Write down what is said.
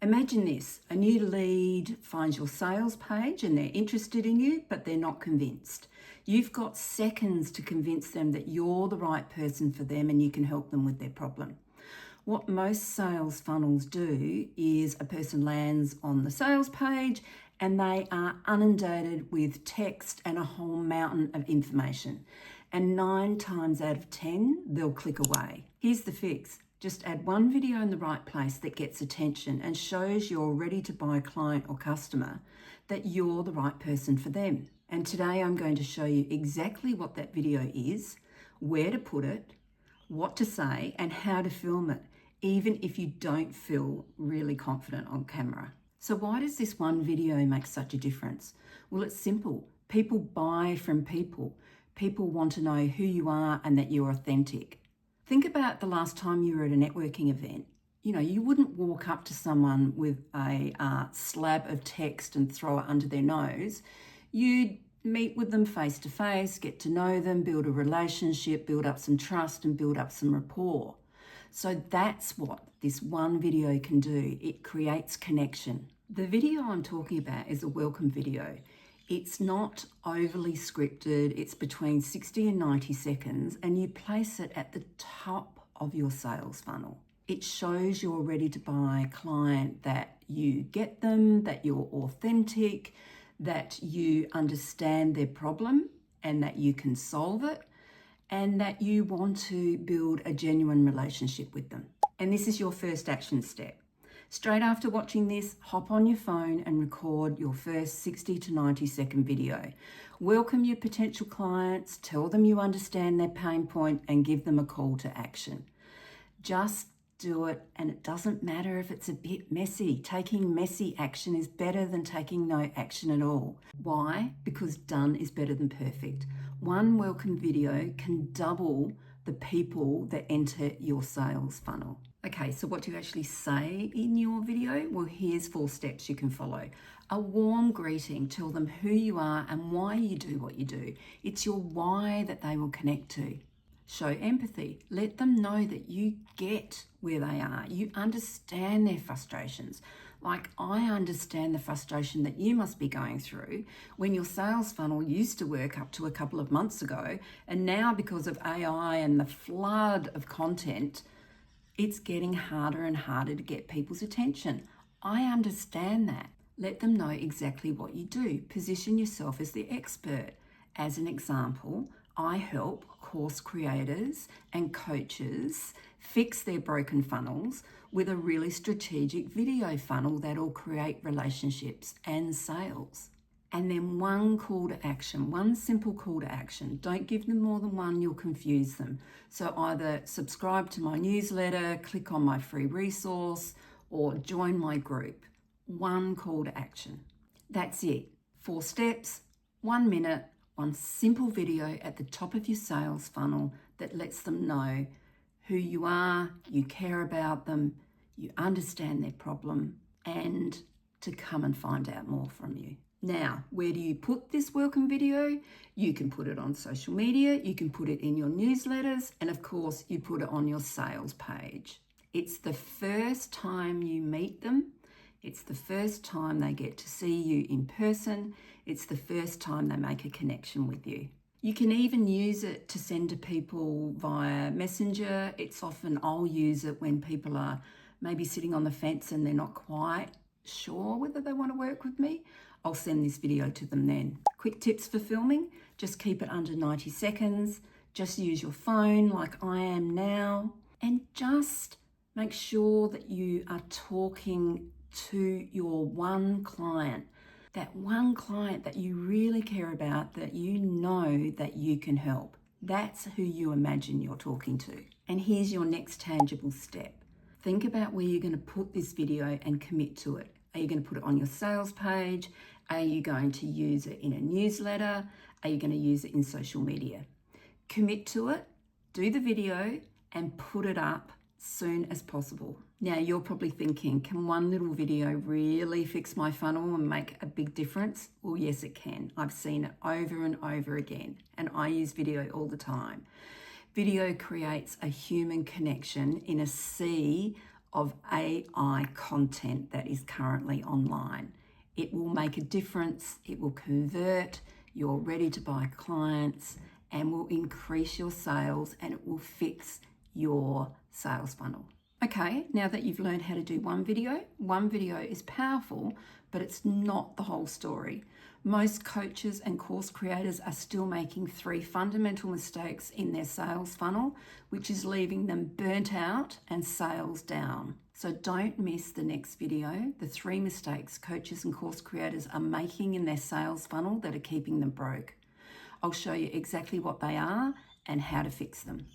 Imagine this, a new lead finds your sales page and they're interested in you, but they're not convinced. You've got seconds to convince them that you're the right person for them and you can help them with their problem. What most sales funnels do is a person lands on the sales page and they are inundated with text and a whole mountain of information. And 9 times out of 10, they'll click away. Here's the fix. Just add one video in the right place that gets attention and shows your ready to buy client or customer that you're the right person for them. And today I'm going to show you exactly what that video is, where to put it, what to say, and how to film it, even if you don't feel really confident on camera. So why does this one video make such a difference? Well, it's simple. People buy from people. People want to know who you are and that you're authentic. Think about the last time you were at a networking event. You wouldn't walk up to someone with a slab of text and throw it under their nose. You'd meet with them face to face, get to know them, build a relationship, build up some trust and build up some rapport. So that's what this one video can do. It creates connection. The video I'm talking about is a welcome video. It's not overly scripted. It's between 60 and 90 seconds, and you place it at the top of your sales funnel. It shows your ready to buy client that you get them, that you're authentic, that you understand their problem and that you can solve it, and that you want to build a genuine relationship with them. And this is your first action step. Straight after watching this, hop on your phone and record your first 60 to 90 second video. Welcome your potential clients, tell them you understand their pain point, and give them a call to action. Just do it, and it doesn't matter if it's a bit messy. Taking messy action is better than taking no action at all. Why? Because done is better than perfect. One welcome video can double the people that enter your sales funnel. Okay, so what do you actually say in your video? Well, here's 4 steps you can follow. A warm greeting, tell them who you are and why you do what you do. It's your why that they will connect to. Show empathy. Let them know that you get where they are. You understand their frustrations. Like, I understand the frustration that you must be going through when your sales funnel used to work up to a couple of months ago, and now because of AI and the flood of content, it's getting harder and harder to get people's attention. I understand that. Let them know exactly what you do. Position yourself as the expert. As an example, I help course creators and coaches fix their broken funnels with a really strategic video funnel that'll create relationships and sales. And then one call to action, one simple call to action. Don't give them more than one, you'll confuse them. So either subscribe to my newsletter, click on my free resource, or join my group. One call to action. That's it. 4 steps, 1 minute, one simple video at the top of your sales funnel that lets them know who you are, you care about them, you understand their problem, and to come and find out more from you. Now, where do you put this welcome video? You can put it on social media, you can put it in your newsletters, and of course, you put it on your sales page. It's the first time you meet them. It's the first time they get to see you in person. It's the first time they make a connection with you. You can even use it to send to people via Messenger. It's often, I'll use it when people are maybe sitting on the fence and they're not quite sure whether they want to work with me. I'll send this video to them then. Quick tips for filming, just keep it under 90 seconds. Just use your phone like I am now. And just make sure that you are talking to your one client. That one client that you really care about, that you know that you can help. That's who you imagine you're talking to. And here's your next tangible step. Think about where you're going to put this video and commit to it. Are you going to put it on your sales page? Are you going to use it in a newsletter? Are you going to use it in social media? Commit to it, do the video, and put it up soon as possible. Now, you're probably thinking, can one little video really fix my funnel and make a big difference? Well, yes, it can. I've seen it over and over again, and I use video all the time. Video creates a human connection in a sea of AI content that is currently online. It will make a difference, it will convert your ready to buy clients and will increase your sales, and it will fix your sales funnel. Okay, now that you've learned how to do one video is powerful, but it's not the whole story. Most coaches and course creators are still making 3 fundamental mistakes in their sales funnel, which is leaving them burnt out and sales down. So don't miss the next video, the 3 mistakes coaches and course creators are making in their sales funnel that are keeping them broke. I'll show you exactly what they are and how to fix them.